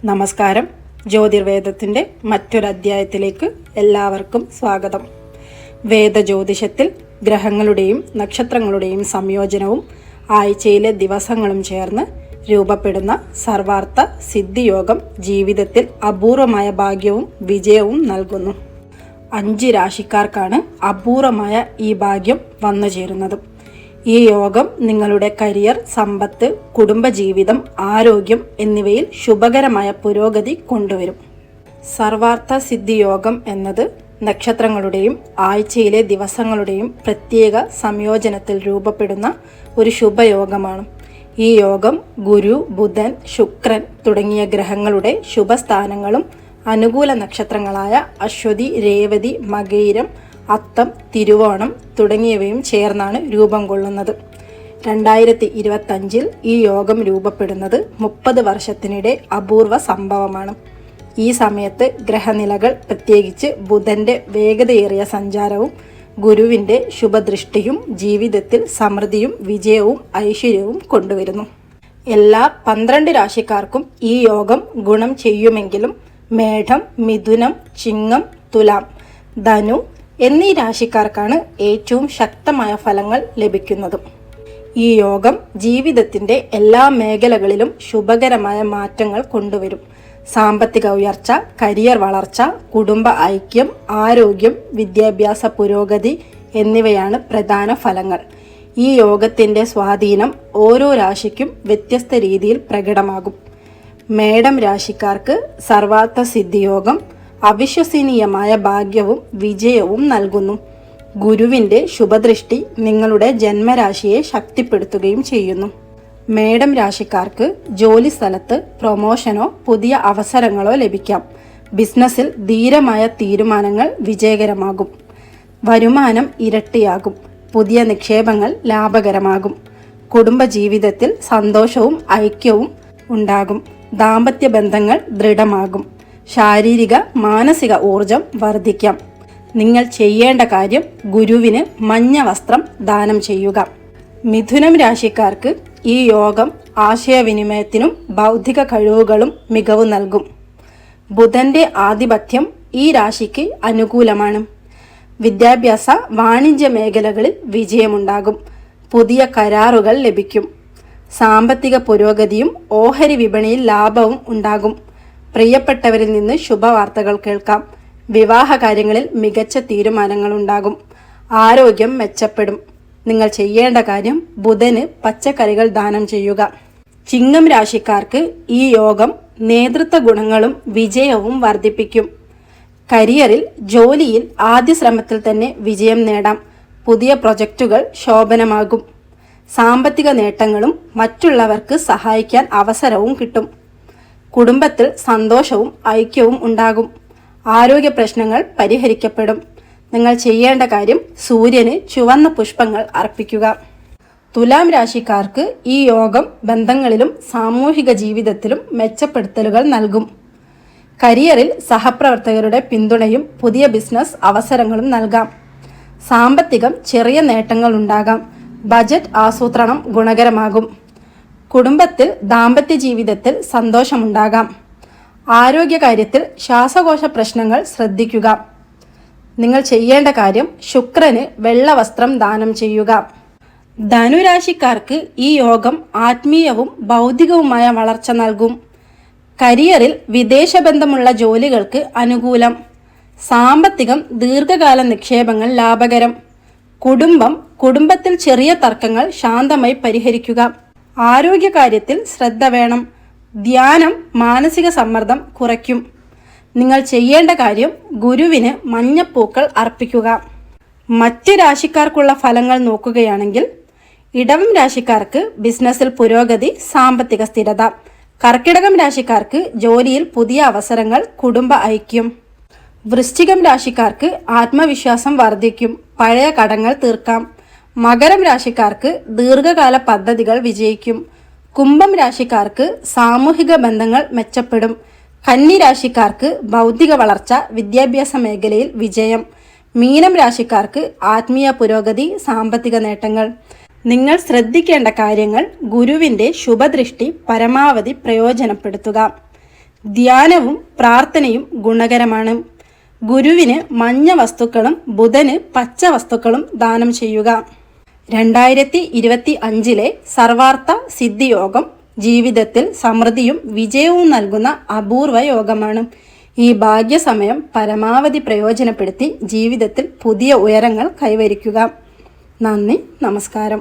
നമസ്കാരം. ജ്യോതിർവേദത്തിൻ്റെ മറ്റൊരധ്യായത്തിലേക്ക് എല്ലാവർക്കും സ്വാഗതം. വേദജ്യോതിഷത്തിൽ ഗ്രഹങ്ങളുടെയും നക്ഷത്രങ്ങളുടെയും സംയോജനവും ആഴ്ചയിലെ ദിവസങ്ങളും ചേർന്ന് രൂപപ്പെടുന്ന സർവാർത്ഥ സിദ്ധിയോഗം ജീവിതത്തിൽ അപൂർവമായ ഭാഗ്യവും വിജയവും നൽകുന്നു. 5 രാശിക്കാർക്കാണ് അപൂർവമായ ഈ ഭാഗ്യം വന്നു ചേരുന്നത്. ഈ യോഗം നിങ്ങളുടെ കരിയർ, സമ്പത്ത്, കുടുംബജീവിതം, ആരോഗ്യം എന്നിവയിൽ ശുഭകരമായ പുരോഗതി കൊണ്ടുവരും. സർവാർത്ഥ സിദ്ധി യോഗം എന്നത് നക്ഷത്രങ്ങളുടെയും ആഴ്ചയിലെ ദിവസങ്ങളുടെയും പ്രത്യേക സംയോജനത്തിൽ രൂപപ്പെടുന്ന ഒരു ശുഭയോഗമാണ്. ഈ യോഗം ഗുരു, ബുധൻ, ശുക്രൻ തുടങ്ങിയ ഗ്രഹങ്ങളുടെ ശുഭസ്ഥാനങ്ങളും അനുകൂല നക്ഷത്രങ്ങളായ അശ്വതി, രേവതി, മകയിരം, അത്തം, തിരുവോണം തുടങ്ങിയവയും ചേർന്നാണ് രൂപം കൊള്ളുന്നത്. 2025 ഈ യോഗം രൂപപ്പെടുന്നത് 30 വർഷത്തിനിടെ അപൂർവ സംഭവമാണ്. ഈ സമയത്ത് ഗ്രഹനിലകൾ, പ്രത്യേകിച്ച് ബുധന്റെ വേഗതയേറിയ സഞ്ചാരവും ഗുരുവിൻ്റെ ശുഭദൃഷ്ടിയും ജീവിതത്തിൽ സമൃദ്ധിയും വിജയവും ഐശ്വര്യവും കൊണ്ടുവരുന്നു. എല്ലാ 12 രാശിക്കാർക്കും ഈ യോഗം ഗുണം ചെയ്യുമെങ്കിലും മേഢം, മിഥുനം, ചിങ്ങം, തുലാം, ധനു എന്നീ രാശിക്കാർക്കാണ് ഏറ്റവും ശക്തമായ ഫലങ്ങൾ ലഭിക്കുന്നത്. ഈ യോഗം ജീവിതത്തിൻ്റെ എല്ലാ മേഖലകളിലും ശുഭകരമായ മാറ്റങ്ങൾ കൊണ്ടുവരും. സാമ്പത്തിക ഉയർച്ച, കരിയർ വളർച്ച, കുടുംബ ഐക്യം, ആരോഗ്യം, വിദ്യാഭ്യാസ പുരോഗതി എന്നിവയാണ് പ്രധാന ഫലങ്ങൾ. ഈ യോഗത്തിൻ്റെ സ്വാധീനം ഓരോ രാശിക്കും വ്യത്യസ്ത രീതിയിൽ പ്രകടമാകും. മേടം രാശിക്കാർക്ക് സർവാർത്ഥ സിദ്ധിയോഗം അവിശ്വസനീയമായ ഭാഗ്യവും വിജയവും നൽകുന്നു. ഗുരുവിൻ്റെ ശുഭദൃഷ്ടി നിങ്ങളുടെ ജന്മരാശിയെ ശക്തിപ്പെടുത്തുകയും ചെയ്യുന്നു. മേടം രാശിക്കാർക്ക് ജോലി സ്ഥലത്ത് പ്രൊമോഷനോ പുതിയ അവസരങ്ങളോ ലഭിക്കാം. ബിസിനസ്സിൽ ധീരമായ തീരുമാനങ്ങൾ വിജയകരമാകും. വരുമാനം ഇരട്ടിയാകും. പുതിയ നിക്ഷേപങ്ങൾ ലാഭകരമാകും. കുടുംബജീവിതത്തിൽ സന്തോഷവും ഐക്യവും ഉണ്ടാകും. ദാമ്പത്യ ബന്ധങ്ങൾ ദൃഢമാകും. ശാരീരിക മാനസിക ഊർജം വർദ്ധിക്കാം. നിങ്ങൾ ചെയ്യേണ്ട കാര്യം ഗുരുവിന് മഞ്ഞ വസ്ത്രം ദാനം ചെയ്യുക. മിഥുനം രാശിക്കാർക്ക് ഈ യോഗം ആശയവിനിമയത്തിനും ബൗദ്ധിക കഴിവുകളും മികവ് നൽകും. ബുധന്റെ ആധിപത്യം ഈ രാശിക്ക് അനുകൂലമാണ്. വിദ്യാഭ്യാസ, വാണിജ്യ മേഖലകളിൽ വിജയമുണ്ടാകും. പുതിയ കരാറുകൾ ലഭിക്കും. സാമ്പത്തിക പുരോഗതിയും ഓഹരി വിപണിയിൽ ലാഭവും ഉണ്ടാകും. പ്രിയപ്പെട്ടവരിൽ നിന്ന് ശുഭവാർത്തകൾ കേൾക്കാം. വിവാഹ കാര്യങ്ങളിൽ മികച്ച തീരുമാനങ്ങളുണ്ടാകും. ആരോഗ്യം മെച്ചപ്പെടും. നിങ്ങൾ ചെയ്യേണ്ട കാര്യം ബുധന് പച്ചക്കറികൾ ദാനം ചെയ്യുക. ചിങ്ങം രാശിക്കാർക്ക് ഈ യോഗം നേതൃത്വ ഗുണങ്ങളും വിജയവും വർദ്ധിപ്പിക്കും. കരിയറിൽ, ജോലിയിൽ ആദ്യ ശ്രമത്തിൽ തന്നെ വിജയം നേടാം. പുതിയ പ്രൊജക്റ്റുകൾ ശോഭനമാകും. സാമ്പത്തിക നേട്ടങ്ങളും മറ്റുള്ളവർക്ക് സഹായിക്കാൻ അവസരവും കിട്ടും. കുടുംബത്തിൽ സന്തോഷവും ഐക്യവും ഉണ്ടാകും. ആരോഗ്യ പ്രശ്നങ്ങൾ പരിഹരിക്കപ്പെടും. നിങ്ങൾ ചെയ്യേണ്ട കാര്യം സൂര്യന് ചുവന്ന പുഷ്പങ്ങൾ അർപ്പിക്കുക. തുലാം രാശിക്കാർക്ക് ഈ യോഗം ബന്ധങ്ങളിലും സാമൂഹിക ജീവിതത്തിലും മെച്ചപ്പെടുത്തലുകൾ നൽകും. കരിയറിൽ സഹപ്രവർത്തകരുടെ പിന്തുണയും പുതിയ ബിസിനസ് അവസരങ്ങളും നൽകാം. സാമ്പത്തികം ചെറിയ നേട്ടങ്ങൾ ഉണ്ടാകാം. ബജറ്റ് ആസൂത്രണം ഗുണകരമാകും. കുടുംബത്തിൽ, ദാമ്പത്യ ജീവിതത്തിൽ സന്തോഷമുണ്ടാകാം. ആരോഗ്യകാര്യത്തിൽ ശ്വാസകോശ പ്രശ്നങ്ങൾ ശ്രദ്ധിക്കുക. നിങ്ങൾ ചെയ്യേണ്ട കാര്യം ശുക്രന് വെള്ള വസ്ത്രം ദാനം ചെയ്യുക. ധനുരാശിക്കാർക്ക് ഈ യോഗം ആത്മീയവും ഭൗതികവുമായ വളർച്ച നൽകും. കരിയറിൽ വിദേശബന്ധമുള്ള ജോലികൾക്ക് അനുകൂലം. സാമ്പത്തികം, ദീർഘകാല നിക്ഷേപങ്ങൾ ലാഭകരം. കുടുംബത്തിൽ ചെറിയ തർക്കങ്ങൾ ശാന്തമായി പരിഹരിക്കുക. ആരോഗ്യകാര്യത്തിൽ ശ്രദ്ധ വേണം. ധ്യാനം മാനസിക സമ്മർദ്ദം കുറയ്ക്കും. നിങ്ങൾ ചെയ്യേണ്ട കാര്യം ഗുരുവിന് മഞ്ഞപ്പൂക്കൾ അർപ്പിക്കുക. മറ്റ് രാശിക്കാർക്കുള്ള ഫലങ്ങൾ നോക്കുകയാണെങ്കിൽ ഇടവം രാശിക്കാർക്ക് ബിസിനസ്സിൽ പുരോഗതി, സാമ്പത്തിക സ്ഥിരത. കർക്കിടകം രാശിക്കാർക്ക് ജോലിയിൽ പുതിയ അവസരങ്ങൾ, കുടുംബ ഐക്യം. വൃശ്ചികം രാശിക്കാർക്ക് ആത്മവിശ്വാസം വർദ്ധിക്കും. പഴയ കടങ്ങൾ തീർക്കാം. മകരം രാശിക്കാർക്ക് ദീർഘകാല പദ്ധതികൾ വിജയിക്കും. കുംഭം രാശിക്കാർക്ക് സാമൂഹിക ബന്ധങ്ങൾ മെച്ചപ്പെടും. കന്നി രാശിക്കാർക്ക് ഭൗതിക വളർച്ച, വിദ്യാഭ്യാസ മേഖലയിൽ വിജയം. മീനം രാശിക്കാർക്ക് ആത്മീയ പുരോഗതി, സാമ്പത്തിക നേട്ടങ്ങൾ. നിങ്ങൾ ശ്രദ്ധിക്കേണ്ട കാര്യങ്ങൾ: ഗുരുവിൻ്റെ ശുഭദൃഷ്ടി പരമാവധി പ്രയോജനപ്പെടുത്തുക. ധ്യാനവും പ്രാർത്ഥനയും ഗുണകരമാണ്. ഗുരുവിന് മഞ്ഞ വസ്തുക്കളും ബുധന് പച്ച വസ്തുക്കളും ദാനം ചെയ്യുക. 2025 സർവാർത്ഥ സിദ്ധിയോഗം ജീവിതത്തിൽ സമൃദ്ധിയും വിജയവും നൽകുന്ന അപൂർവ യോഗമാണ്. ഈ ഭാഗ്യസമയം പരമാവധി പ്രയോജനപ്പെടുത്തി ജീവിതത്തിൽ പുതിയ ഉയരങ്ങൾ കൈവരിക്കുക. നന്ദി, നമസ്കാരം.